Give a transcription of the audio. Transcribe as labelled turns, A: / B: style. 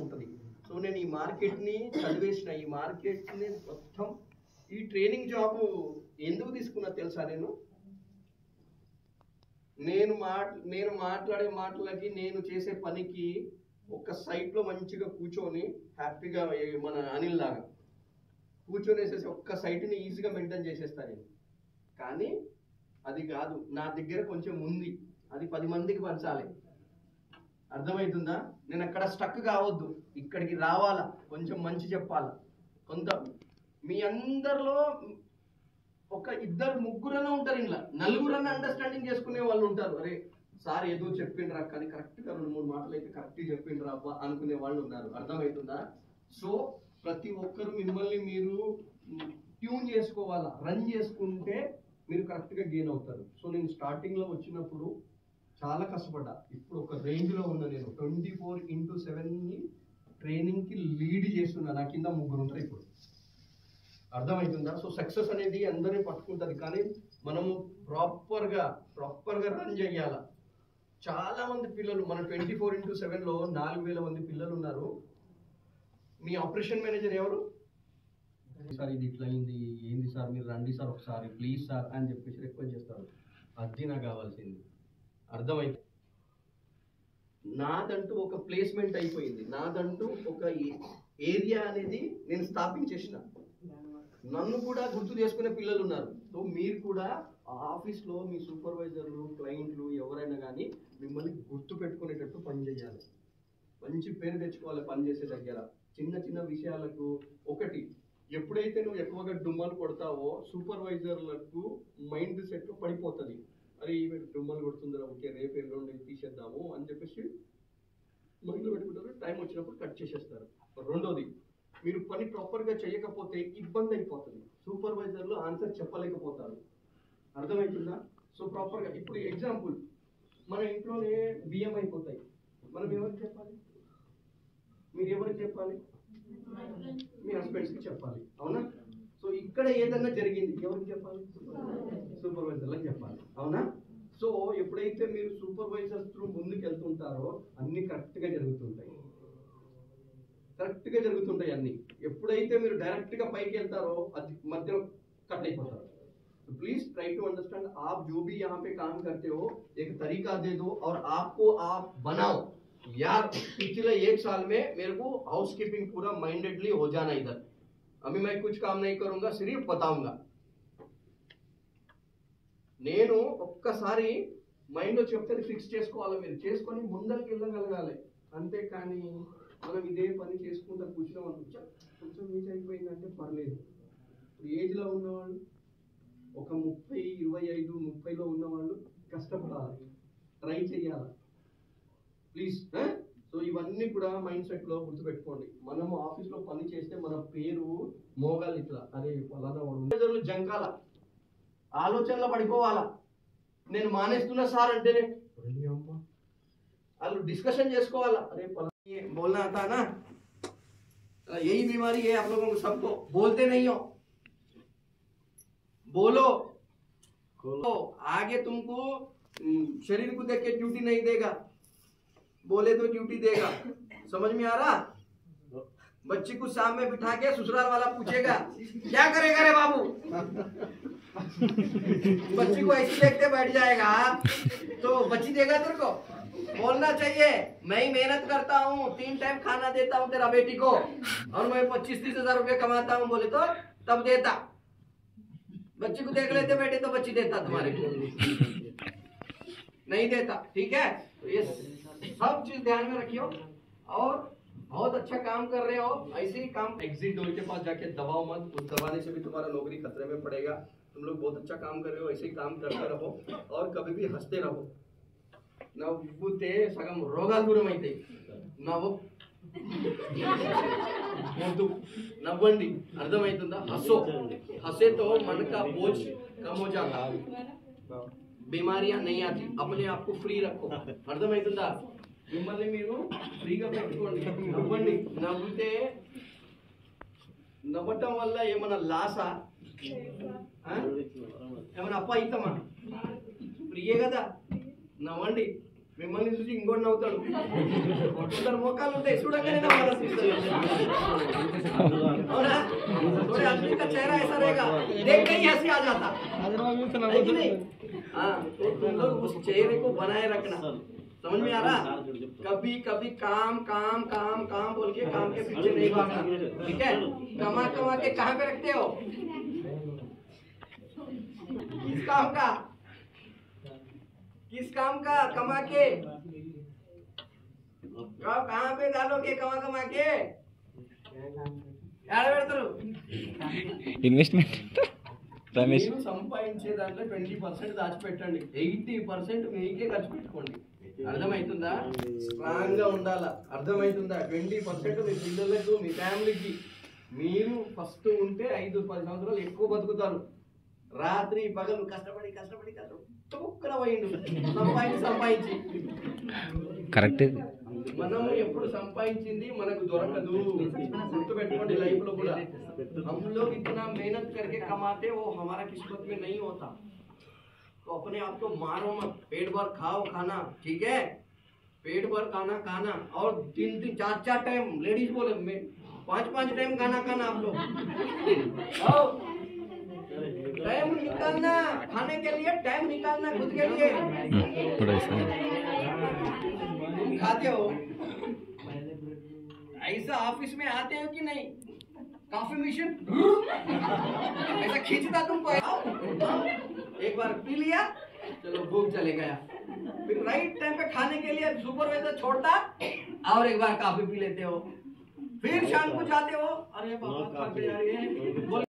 A: ఉంటుంది. సో నేను ఈ మార్కెట్ని చదివేసిన, ఈ మార్కెట్ని మొత్తం ఈ ట్రైనింగ్ జాబ్ ఎందుకు తీసుకున్నా తెలుసా? నేను మాట్లాడే మాటలకి, నేను చేసే పనికి ఒక సైట్లో మంచిగా కూర్చొని హ్యాపీగా మన అనిల్ లాగా కూర్చొనేసేసి ఒక్క సైట్ని ఈజీగా మెయింటైన్ చేసేస్తాను నేను. కానీ అది కాదు, నా దగ్గర కొంచెం ఉంది, అది 10 మందికి పంచాలి. అర్థమవుతుందా? నేను అక్కడ స్టక్ కావద్దు, ఇక్కడికి రావాలా, కొంచెం మంచి చెప్పాలా. కొంత మీ అందరిలో ఒక 2-3 ఉంటారు, ఇలా 4 అండర్స్టాండింగ్ చేసుకునే వాళ్ళు ఉంటారు. అరే సార్ ఏదో చెప్పిండ్రా, కానీ కరెక్ట్గా 2-3 మాటలు అయితే కరెక్ట్గా చెప్పిండ్రా అబ్బా అనుకునే వాళ్ళు ఉన్నారు. అర్థమవుతుందా? సో ప్రతి ఒక్కరు మిమ్మల్ని మీరు ట్యూన్ చేసుకోవాలా, రన్ చేసుకుంటే మీరు కరెక్ట్గా గెయిన్ అవుతారు. సో నేను స్టార్టింగ్లో వచ్చినప్పుడు చాలా కష్టపడ్డా. ఇప్పుడు ఒక రేంజ్లో ఉన్నా. నేను 24/7 ట్రైనింగ్కి లీడ్ చేస్తున్నా. నా కింద 3 ఉంటారు ఇప్పుడు. అర్థమవుతుందా? సో సక్సెస్ అనేది అందరినీ పట్టుకుంటుంది, కానీ మనము ప్రాపర్గా రన్ చేయాలా. చాలా మంది పిల్లలు మన 24/7లో 4000 మంది పిల్లలు ఉన్నారు. మీ ఆపరేషన్ మేనేజర్ ఎవరు? సార్ ఇది ఇట్లా అయింది, ఏంది సార్, మీరు రండి సార్ ఒకసారి ప్లీజ్ సార్ అని చెప్పేసి రిక్వెస్ట్ చేస్తారు. అది నాకు కావాల్సింది. అర్థమైంది? నాదంటూ ఒక ప్లేస్మెంట్ అయిపోయింది, నాదంటూ ఒక ఏరియా అనేది నేను స్థాపించేసిన. నన్ను కూడా గుర్తు చేసుకునే పిల్లలు ఉన్నారు. సో మీరు కూడా ఆఫీస్లో మీ సూపర్వైజర్లు, క్లయింట్లు ఎవరైనా కానీ మిమ్మల్ని గుర్తు పెట్టుకునేటట్టు పని చేయాలి. మంచి పేరు తెచ్చుకోవాలి పని చేసే దగ్గర. చిన్న విషయాలకు ఒకటి, ఎప్పుడైతే నువ్వు ఎక్కువగా డుమ్మలు కొడతావో సూపర్వైజర్లకు మైండ్ సెట్ పడిపోతుంది. అరే ఈమె డుమ్మలు కొడుతుందిరా, ఓకే రేపు ఎల్లుండి తీసేద్దాము అని చెప్పేసి మైండ్లో పెట్టుకుంటారు. టైం వచ్చినప్పుడు కట్ చేసేస్తారు. రెండోది, మీరు పని ప్రాపర్గా చేయకపోతే ఇబ్బంది అయిపోతుంది. సూపర్వైజర్లు ఆన్సర్ చెప్పలేకపోతారు. అర్థమవుతుందా? సో ప్రాపర్గా ఇప్పుడు ఎగ్జాంపుల్, మన ఇంట్లోనే బియ్యం అయిపోతాయి, మనం ఎవరికి చెప్పాలి? మీరు ఎవరికి చెప్పాలి? మీ హస్బెండ్స్కి చెప్పాలి, అవునా? సో ఇక్కడ ఏదన్నా జరిగింది ఎవరికి చెప్పాలి? సూపర్వైజర్లకు చెప్పాలి, అవునా? సో ఎప్పుడైతే మీరు సూపర్వైజర్స్ త్రూ ముందుకు వెళ్తుంటారో అన్ని కరెక్ట్గా జరుగుతుంటాయి అన్ని. ఎప్పుడైతే మీరు డైరెక్ట్గా పైకి వెళ్తారో అది మధ్యలో కట్ అయిపోతారు. तो प्लीज ट्राई टू अंडरस्टैंड, आप जो भी यहाँ पे काम करते हो एक तरीका दे दो और आपको आप बनाओ। यार पिछले 1 साल में मेरे को हाउस कीपिंग पूरा माइंडेडली हो जाना इधर, अभी मैं कुछ काम नहीं करूंगा, सिर्फ बताऊंगा। నేను ఒక్కసారి మైండ్లో చెప్తే ఫిక్స్ చేసుకోవాలి, మీరు చేసుకొని ముందరికి వెళ్ళగలగాలి. అంతేకాని మనం ఇదే పని చేసుకుంటా కూర్చున్నాం అనుకుంటా కొంచెం రీచ్ అయిపోయిందంటే పర్లేదు. ఇప్పుడు ఏజ్లో ఉన్నవాళ్ళు ఒక 30, 25, 30లో ఉన్నవాళ్ళు కష్టపడాలి, ట్రై చేయాలి ప్లీజ్. సో ఇవన్నీ కూడా మైండ్ సెట్లో గుర్తుపెట్టుకోండి. మనము ఆఫీస్లో పని చేస్తే మన పేరు మోగాలి ఇట్లా, అరే ఫలానా వాడు జంకాల ఆలోచనలో పడిపోవాలా. నేను మానేస్తున్నా సార్ అంటేనే వాళ్ళు డిస్కషన్ చేసుకోవాలా, అరే बोलना आता ना, यही बीमारी है आप लोगों को, सबको बोलते नहीं हो, बोलो। आगे तुमको शरीर को देख के ड्यूटी नहीं देगा, बोले तो ड्यूटी देगा। समझ में आ रहा? बच्ची को शाम में बिठा के ससुराल वाला पूछेगा क्या करेगा रे बाबू, बच्ची को ऐसे देखते बैठ जाएगा तो बच्ची देगा तेरे को? बोलना चाहिए मैं ही मेहनत करता हूँ, 3 टाइम खाना देता हूँ तेरा बेटी को, और मैं 25-30 हजार रुपये कमाता हूँ, बोले तो तब देता। बच्ची को देख लेते बेटे तो बच्ची देता, तुम्हारे को नहीं देता। ठीक है, तो ये सब चीज ध्यान में रखियो और बहुत अच्छा काम कर रहे हो, ऐसे ही काम। एग्जिट डोर के पास जाके दबाओ मत, उस दबाने से भी तुम्हारा नौकरी खतरे में पड़ेगा। तुम लोग बहुत अच्छा काम कर रहे हो, ऐसे ही काम करते रहो और कभी भी हंसते रहो। నవ్వుతే సగం రోగాలు దూరం అవుతాయి. నవ్వండి, అర్థమవుతుందా? हंसे तो मन का बोझ कम हो जाता, बीमारियां नहीं आती। अपने आप को फ्री रखो, అర్థమవుతుందా? మిమ్మల్ని మీరు ఫ్రీగా పెట్టుకోండి, నవ్వండి. నవ్వటం వల్ల ఏమన్నా లాసా, ఏమన్నా అపాయితమా? ఫ్రీయే కదా, నవ్వండి. మిమ్మల్ని చూసి ఇంకోటి నవ్వుతాడు. కొందరు మొక్కలు ఉంటాయి చూడగానే నవ్వాలనిపిస్తుంది. అవునా? थोड़े आदमी का चेहरा ऐसा रहेगा, देखते ही हंसी आ जाता है कि नहीं? हाँ, तो तुम लोग उस चेहरे को बनाए रखना। समझ में आ रहा? कभी कभी काम काम काम काम बोल के काम के पीछे नहीं भागना, ठीक है? कमा कमा के कहाँ पे रखते हो? किस काम का? किस काम का कमा के? कहाँ पे डालोगे कमा कमा के?
B: ఇన్వెస్ట్మెంట్ రమేష్
A: మీరు సంపాదించే దాంట్లో 20% దాచిపెట్టండి, 80% మీకే ఖర్చు పెట్టుకోండి. అర్థమవుతుందా? స్ట్రాంగ్ గా ఉండాలా. అర్థమవుతుందా? 20% మీ పిల్లలకు మీ ఫ్యామిలీకి. మీరు ఫస్ట్ ఉంటే 5-10 సంవత్సరాలు ఎక్కువ బతుకుతారు. రాత్రి పగలు కష్టపడి కష్టపడి కష్టపడి తొక్కన పోయిండు సంపాదించి.
B: కరెక్ట్.
A: మనం ఎప్పుడు సంపాదించింది మనకు దొరకదు, గుర్తుపెట్టుకోండి. లైఫ్ లో కూడా हम लोग इतना मेहनत करके कमाते वो हमारा किस्मत में नहीं होता. तो अपने आप को मारो मत, पेट भर खाओ खाना, ठीक है? पेट भर खाना खाना और 3-3 4-4 टाइम, लेडीज बोले 5-5 टाइम खाना खाना आप लोग. टाइम निकालना खाने के लिए, टाइम निकालना खुद के लिए. तुम खाते हो ऐसा ऑफिस में आते हो कि नहीं? कॉफी मशीन ऐसा खींचता तुमको, एक बार पी लिया चलो भूख चले गया, फिर राइट टाइम पे खाने के लिए सुपरवाइजर छोड़ता और एक बार कॉफी पी लेते हो, फिर शाम को जाते हो अरे बाबा खा के जा रही है